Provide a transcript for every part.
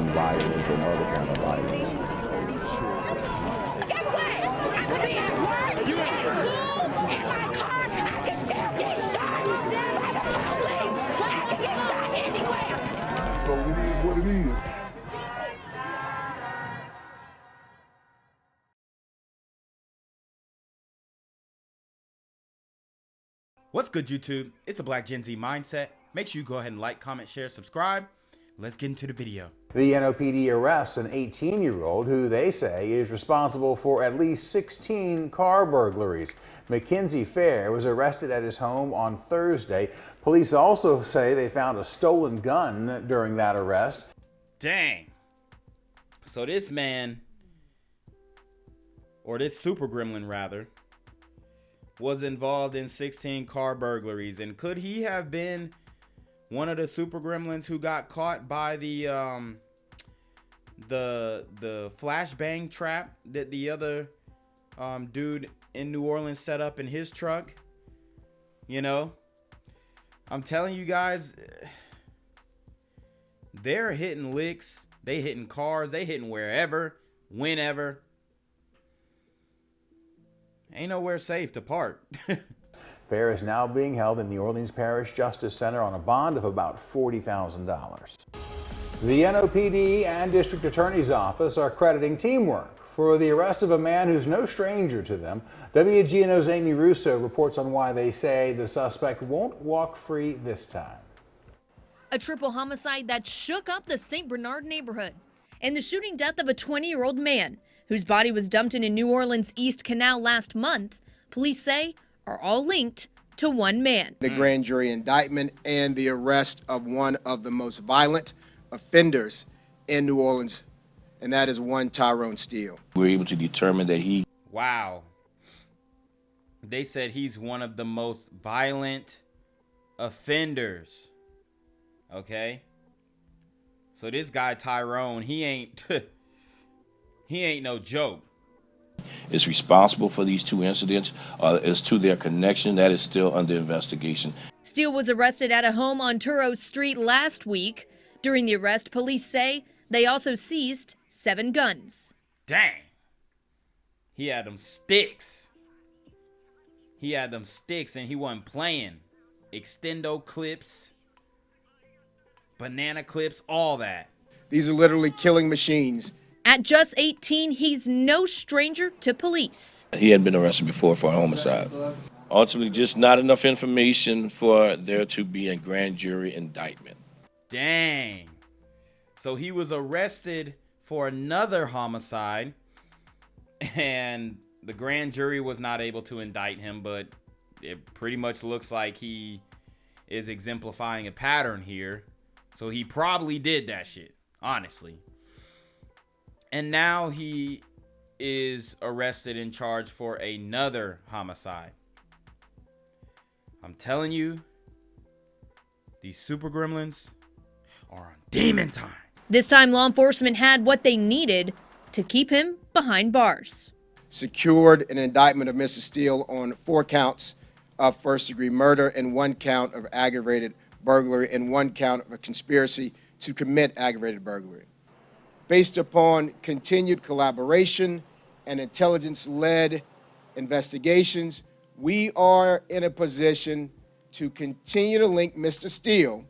violence or no other kind of violence. Get away! I could be at work, at school, in my car, I can still get shot by the police, but I can get shot anywhere. So it is what it is. What's good, YouTube? It's a Black Gen Z Mindset. Make sure you go ahead and like, comment, share, subscribe. Let's get into the video. The NOPD arrests an 18-year-old who they say is responsible for at least 16 car burglaries. Mackenzie Fair was arrested at his home on Thursday. Police also say they found a stolen gun during that arrest. Dang. So this man, or this super gremlin rather, was involved in 16 car burglaries. And could he have been one of the super gremlins who got caught by the flashbang trap that the other dude in New Orleans set up in his truck? You know, I'm telling you guys, they're hitting licks, they hitting cars, they hitting wherever, whenever. Ain't nowhere safe to park. Fair is now being held in the Orleans Parish Justice Center on a bond of about $40,000. The NOPD and District Attorney's Office are crediting teamwork for the arrest of a man who's no stranger to them. WGNO's Amy Russo reports on why they say the suspect won't walk free this time. A triple homicide that shook up the St. Bernard neighborhood, and the shooting death of a 20-year-old man whose body was dumped in a New Orleans East Canal last month, police say are all linked to one man. The grand jury indictment and the arrest of one of the most violent offenders in New Orleans, and that is one Tyrone Steele. We were able to determine that he... Wow. They said he's one of the most violent offenders. Okay? So this guy Tyrone, he ain't no joke. is responsible for these two incidents. As to their connection, that is still under investigation. Steele was arrested at a home on Turo Street last week. During the arrest, police say they also seized 7 guns. Dang. He had them sticks. He had them sticks and he wasn't playing. Extendo clips, banana clips, all that. These are literally killing machines. At just 18, he's no stranger to police. He had been arrested before for a homicide. Ultimately, just not enough information for there to be a grand jury indictment. Dang. So he was arrested for another homicide, and the grand jury was not able to indict him, but it pretty much looks like he is exemplifying a pattern here. So he probably did that shit, honestly. And now he is arrested and charged for another homicide. I'm telling you, these super gremlins are on demon time. This time, law enforcement had what they needed to keep him behind bars. Secured an indictment of Mr. Steele on 4 counts of first-degree murder and 1 count of aggravated burglary and 1 count of a conspiracy to commit aggravated burglary. Based upon continued collaboration and intelligence-led investigations, we are in a position to continue to link Mr. Steele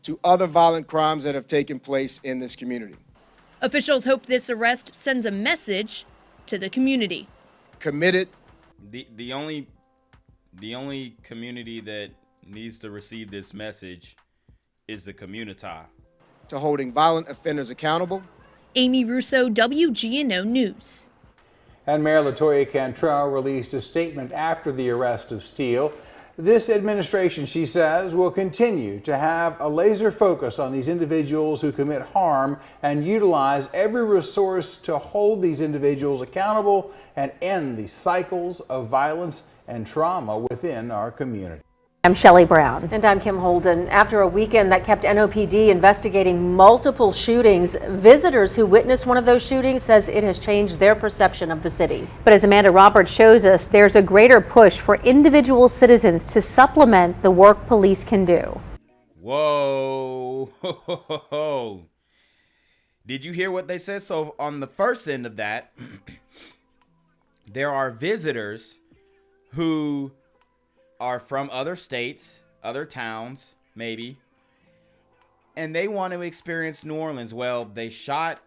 to other violent crimes that have taken place in this community. Officials hope this arrest sends a message to the community. Committed. The only community that needs to receive this message is the community. To holding violent offenders accountable. Amy Russo, WGNO News. And Mayor LaToya Cantrell released a statement after the arrest of Steele. This administration, she says, will continue to have a laser focus on these individuals who commit harm and utilize every resource to hold these individuals accountable and end the cycles of violence and trauma within our community. I'm Shelley Brown. And I'm Kim Holden. After a weekend that kept NOPD investigating multiple shootings, visitors who witnessed one of those shootings says it has changed their perception of the city. But as Amanda Roberts shows us, there's a greater push for individual citizens to supplement the work police can do. Whoa. Did you hear what they said? So on the first end of that, there are visitors who are from other states, other towns, maybe, and they want to experience New Orleans. Well, they shot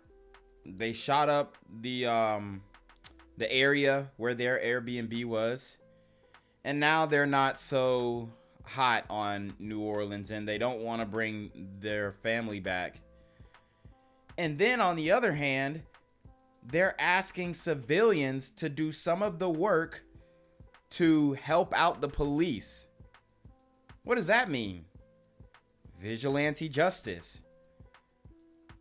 up the area where their Airbnb was, and now they're not so hot on New Orleans, and they don't want to bring their family back. And then on the other hand, they're asking civilians to do some of the work to help out the police. What does that mean? Vigilante justice.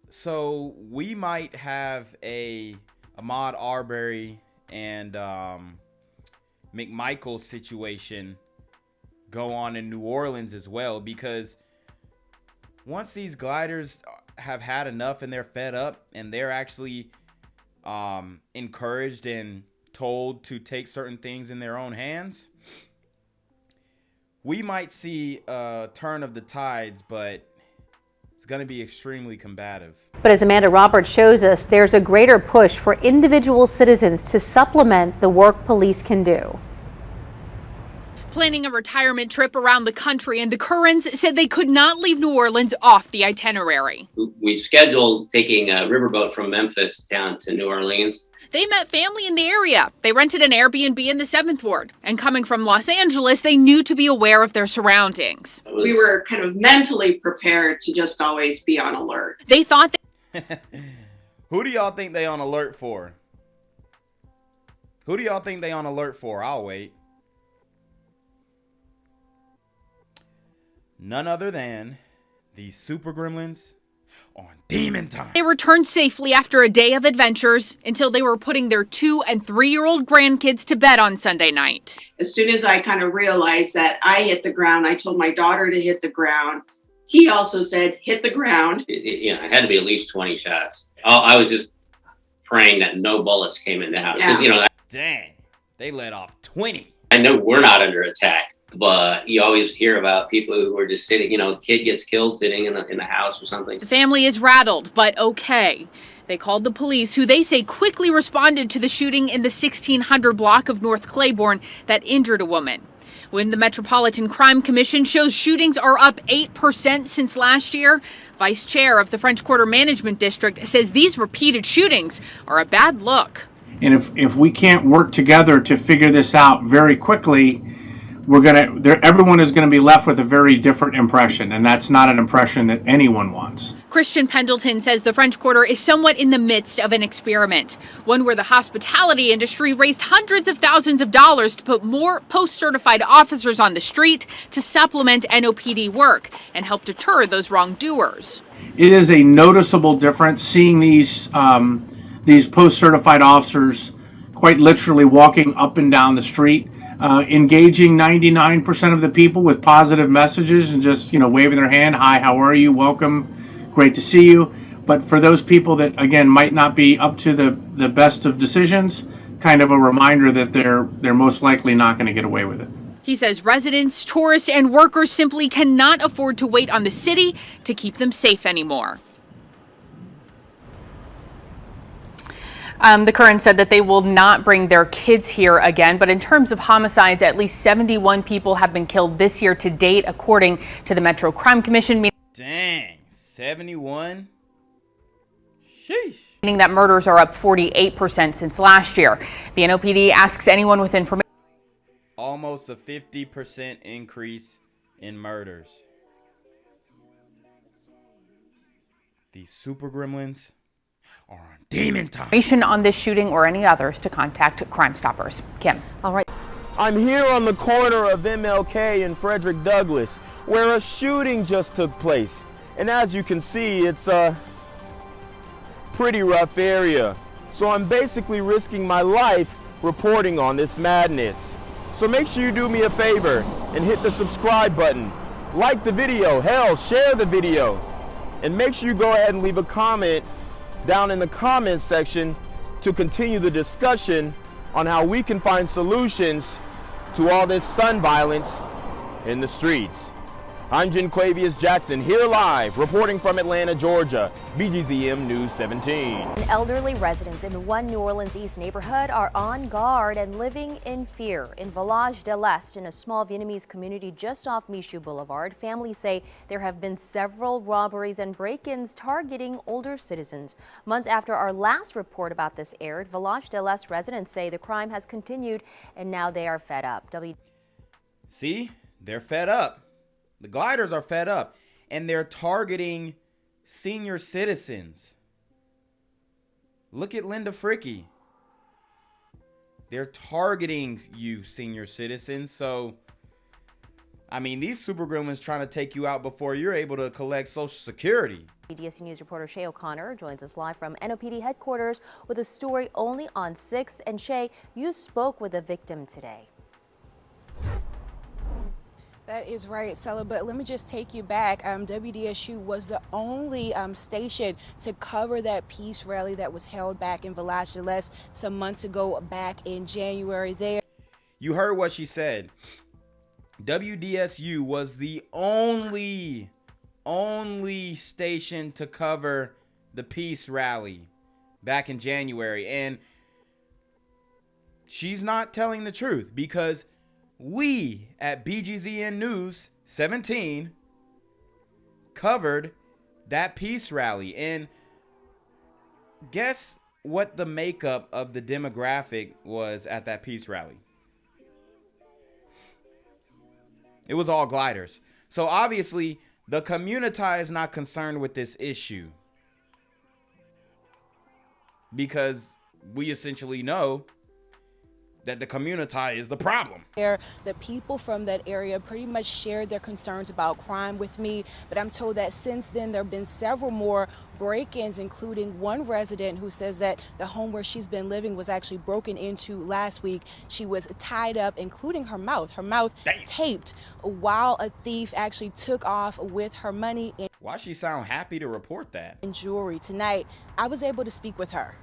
So we might have a Ahmaud Arbery and McMichael situation go on in New Orleans as well, because once these gliders have had enough and they're fed up and they're actually encouraged and told to take certain things in their own hands, we might see a turn of the tides, but it's going to be extremely combative. But as Amanda Roberts shows us, there's a greater push for individual citizens to supplement the work police can do. Planning a retirement trip around the country, and the Currens said they could not leave New Orleans off the itinerary. We scheduled taking a riverboat from Memphis down to New Orleans. They met family in the area. They rented an Airbnb in the 7th Ward. And coming from Los Angeles, they knew to be aware of their surroundings. We were kind of mentally prepared to just always be on alert. They thought Who do y'all think they on alert for? Who do y'all think they on alert for? I'll wait. None other than the Super Gremlins on Demon Time. They returned safely after a day of adventures until they were putting their 2- and 3-year-old grandkids to bed on Sunday night. As soon as I kind of realized that I hit the ground, I told my daughter to hit the ground. He also said, hit the ground. It had to be at least 20 shots. I was just praying that no bullets came in the house. Yeah. Dang, they let off 20. I know we're not under attack, but you always hear about people who are just sitting, kid gets killed sitting in the house or something. The family is rattled, but okay. They called the police, who they say quickly responded to the shooting in the 1600 block of North Claiborne that injured a woman. When the Metropolitan Crime Commission shows shootings are up 8% since last year, Vice Chair of the French Quarter Management District says these repeated shootings are a bad look. And if we can't work together to figure this out very quickly, everyone is going to be left with a very different impression, and that's not an impression that anyone wants. Christian Pendleton says the French Quarter is somewhat in the midst of an experiment, one where the hospitality industry raised hundreds of thousands of dollars to put more post-certified officers on the street to supplement NOPD work and help deter those wrongdoers. It is a noticeable difference seeing these post-certified officers quite literally walking up and down the street, engaging 99% of the people with positive messages and just, waving their hand. Hi, how are you? Welcome. Great to see you. But for those people that, again, might not be up to the best of decisions, kind of a reminder that they're most likely not going to get away with it. He says residents, tourists, and workers simply cannot afford to wait on the city to keep them safe anymore. The Currens said that they will not bring their kids here again, but in terms of homicides, at least 71 people have been killed this year to date, according to the Metro Crime Commission. Dang, 71? Sheesh. Meaning that murders are up 48% since last year. The NOPD asks anyone with information. Almost a 50% increase in murders. These Super Gremlins are on Demon Time. Information on this shooting or any others to contact Crime Stoppers. Kim. All right. I'm here on the corner of MLK and Frederick Douglass, where a shooting just took place. And as you can see, it's a pretty rough area. So I'm basically risking my life reporting on this madness. So make sure you do me a favor and hit the subscribe button. Like the video, hell, share the video. And make sure you go ahead and leave a comment down in the comments section to continue the discussion on how we can find solutions to all this son violence in the streets. I'm Jenquavius Jackson, here live, reporting from Atlanta, Georgia, BGZM News 17. Elderly residents in one New Orleans East neighborhood are on guard and living in fear. In Village de l'Est, in a small Vietnamese community just off Michoud Boulevard, families say there have been several robberies and break-ins targeting older citizens. Months after our last report about this aired, Village de l'Est residents say the crime has continued and now they are fed up. See, they're fed up. The gliders are fed up, and they're targeting senior citizens. Look at Linda Fricky. They're targeting you, senior citizens. So, I mean, these super gremlins trying to take you out before you're able to collect Social Security. DSC News reporter Shay O'Connor joins us live from NOPD headquarters with a story only on 6. And Shay, you spoke with a victim today. That is right, Stella, but let me just take you back. WDSU was the only station to cover that peace rally that was held back in Village de l'Est some months ago, back in January there. You heard what she said. WDSU was the only station to cover the peace rally back in January. And she's not telling the truth, because we at BGZN News 17 covered that peace rally. And guess what the makeup of the demographic was at that peace rally? It was all gliders. So obviously the community is not concerned with this issue, because we essentially know that the community is the problem. The people from that area pretty much shared their concerns about crime with me, but I'm told that since then there have been several more break-ins, including one resident who says that the home where she's been living was actually broken into last week. She was tied up, including her mouth taped, while a thief actually took off with her money and why she sound happy to report that? And jewelry. Tonight, I was able to speak with her.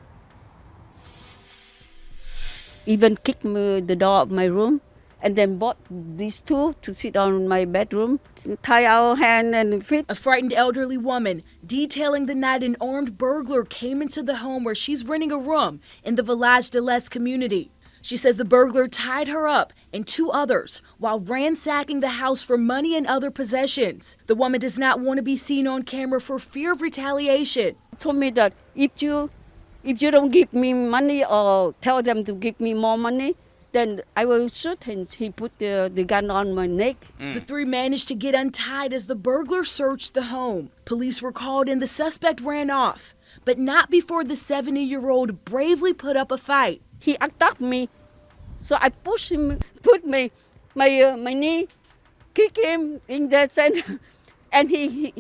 Even kicked the door of my room, and then bought these two to sit on my bedroom, tie our hand and feet. A frightened elderly woman detailing the night an armed burglar came into the home where she's renting a room in the Village de l'Est community. She says the burglar tied her up and 2 others while ransacking the house for money and other possessions. The woman does not want to be seen on camera for fear of retaliation. Told me that if you don't give me money or tell them to give me more money, then I will shoot. And he put the gun on my neck. The 3 managed to get untied as the burglar searched the home. Police were called and the suspect ran off, but not before the 70-year-old bravely put up a fight. He attacked me, so I pushed him, put my knee, kick him in the center, and he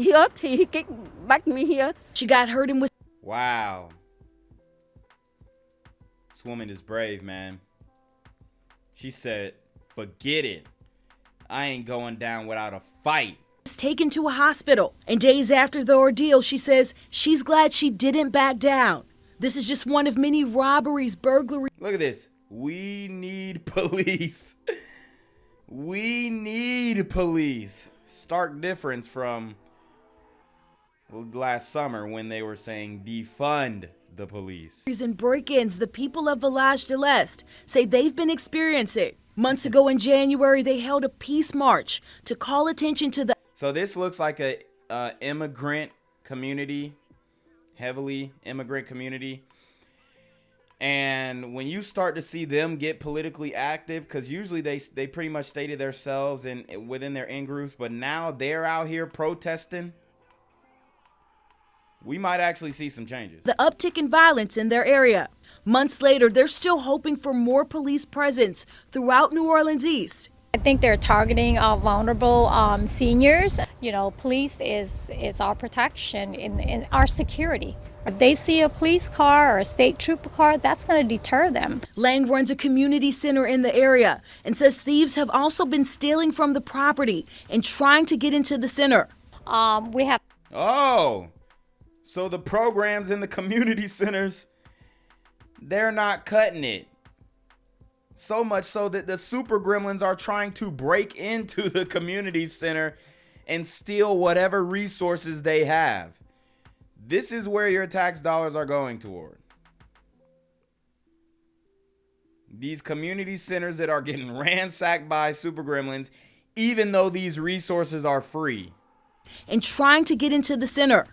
kicked back me here. She got hurt and was... Wow. This woman is brave, man. She said, forget it. I ain't going down without a fight. Taken to a hospital, and days after the ordeal, she says she's glad she didn't back down. This is just one of many robberies, burglaries. Look at this. We need police. We need police. Stark difference from last summer when they were saying defund the police. And break-ins the people of Village de l'Est say they've been experiencing. Months ago in January, they held a peace march to call attention to the... So this looks like a immigrant community, heavily immigrant community. And when you start to see them get politically active, because usually they pretty much stay to themselves and within their in-groups, but now they're out here protesting, we might actually see some changes. The uptick in violence in their area. Months later, they're still hoping for more police presence throughout New Orleans East. I think they're targeting vulnerable seniors. You know, police is our protection in our security. If they see a police car or a state trooper car, that's going to deter them. Lang runs a community center in the area and says thieves have also been stealing from the property and trying to get into the center. We have... Oh, so the programs in the community centers, they're not cutting it. So much so that the super gremlins are trying to break into the community center and steal whatever resources they have. This is where your tax dollars are going toward. These community centers that are getting ransacked by super gremlins, even though these resources are free. And trying to get into the center.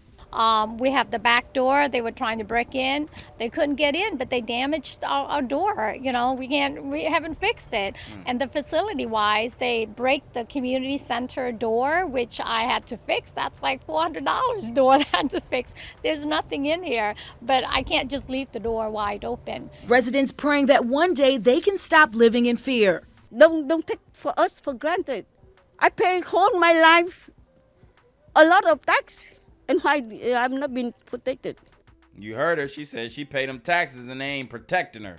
We have the back door. They were trying to break in. They couldn't get in, but they damaged our door. You know, we haven't fixed it. And the facility-wise, they break the community center door, which I had to fix. That's like $400 door that I had to fix. There's nothing in here, but I can't just leave the door wide open. Residents praying that one day they can stop living in fear. Don't take for us for granted. I pay all my life a lot of tax. And why I've not been protected. You heard her. She said she paid them taxes and they ain't protecting her.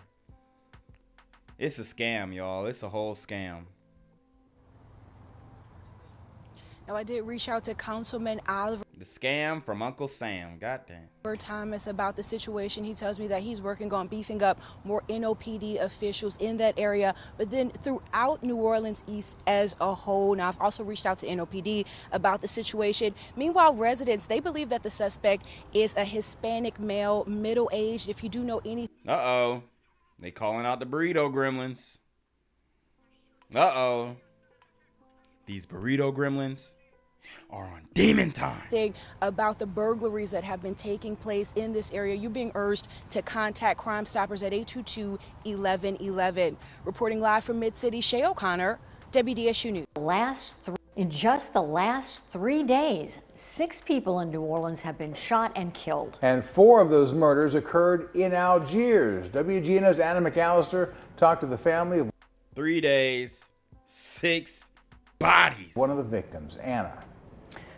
It's a scam, y'all. It's a whole scam. Now, I did reach out to Councilman Alvarez. The scam from Uncle Sam. Goddamn. Thomas about the situation. He tells me that he's working on beefing up more NOPD officials in that area, but then throughout New Orleans East as a whole. Now, I've also reached out to NOPD about the situation. Meanwhile, residents, they believe that the suspect is a Hispanic male, middle-aged. If you do know anything. Uh-oh. They calling out the burrito gremlins. Uh-oh. These burrito gremlins are on demon time. About the burglaries that have been taking place in this area, you're being urged to contact Crime Stoppers at 822-1111. Reporting live from Mid-City, Shay O'Connor, WDSU News. In just the last 3 days, 6 people in New Orleans have been shot and killed. And 4 of those murders occurred in Algiers. WGNO's Anna McAllister talked to the family of 3 days, 6 bodies. One of the victims, Anna.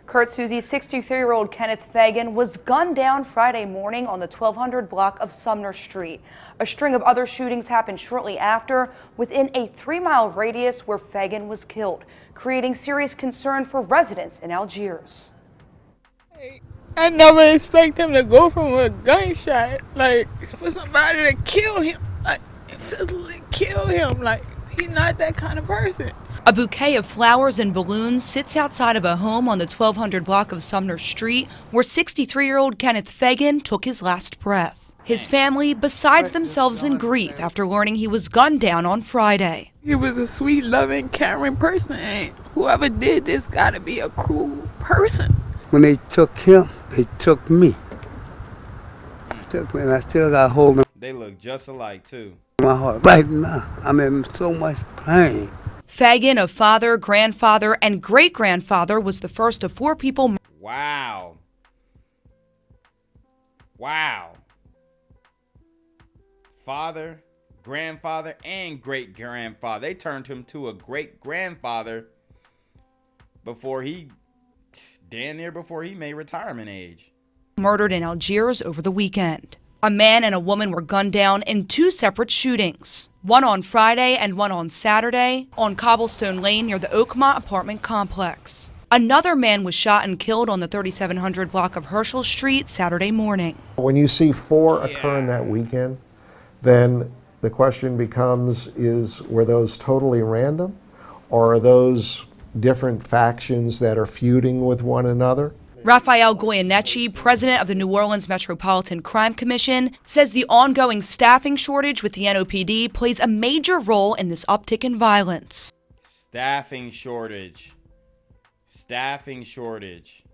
Kurt Susie's 63-year-old Kenneth Faggin was gunned down Friday morning on the 1200 block of Sumner Street. A string of other shootings happened shortly after within a 3-mile radius where Faggin was killed, creating serious concern for residents in Algiers. I never expect him to go from a gunshot, like, for somebody to kill him, like, physically kill him, like, he's not that kind of person. A bouquet of flowers and balloons sits outside of a home on the 1200 block of Sumner Street where 63-year-old Kenneth Faggin took his last breath. His family besides themselves in grief after learning he was gunned down on Friday. He was a sweet, loving, caring person, and whoever did this gotta be a cruel person. When they took him, they took me. And I still got hold of They look just alike, too. my heart. Right now, I'm in so much pain. Faggin, a father, grandfather, and great-grandfather, was the first of 4 people. Wow. Wow. Father, grandfather, and great-grandfather. They turned him to a great-grandfather before he made retirement age. Murdered in Algiers over the weekend. A man and a woman were gunned down in 2 separate shootings. One on Friday and one on Saturday on Cobblestone Lane near the Oakmont apartment complex. Another man was shot and killed on the 3700 block of Herschel Street Saturday morning. When you see 4 occur in that weekend, then the question becomes, were those totally random? Or are those different factions that are feuding with one another? Rafael Goyeneche, president of the New Orleans Metropolitan Crime Commission, says the ongoing staffing shortage with the NOPD plays a major role in this uptick in violence. Staffing shortage. Staffing shortage.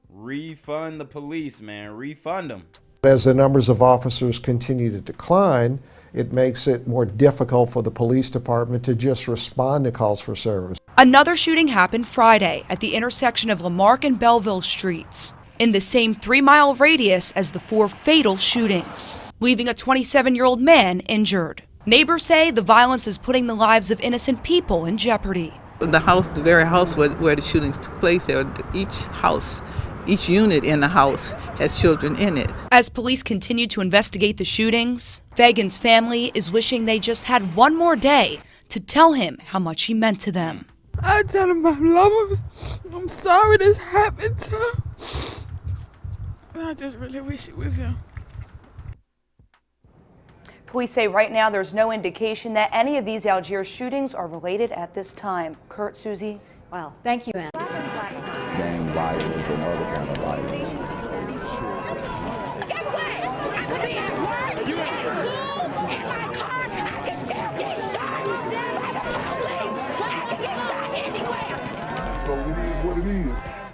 Refund the police, man. Refund them. As the numbers of officers continue to decline, it makes it more difficult for the police department to just respond to calls for service. Another shooting happened Friday at the intersection of Lamarck and Belleville Streets, in the same 3-mile radius as the 4 fatal shootings, leaving a 27-year-old man injured. Neighbors say the violence is putting the lives of innocent people in jeopardy. The very house where the shootings took place, each unit in the house has children in it. As police continue to investigate the shootings, Faggin's family is wishing they just had one more day to tell him how much he meant to them. I tell him I love him. I'm sorry this happened to him. I just really wish it was him. Police say right now there's no indication that any of these Algiers shootings are related at this time. Kurt, Susie. Wow, thank you, Anna. violence or other kind of violence. So it is what it is.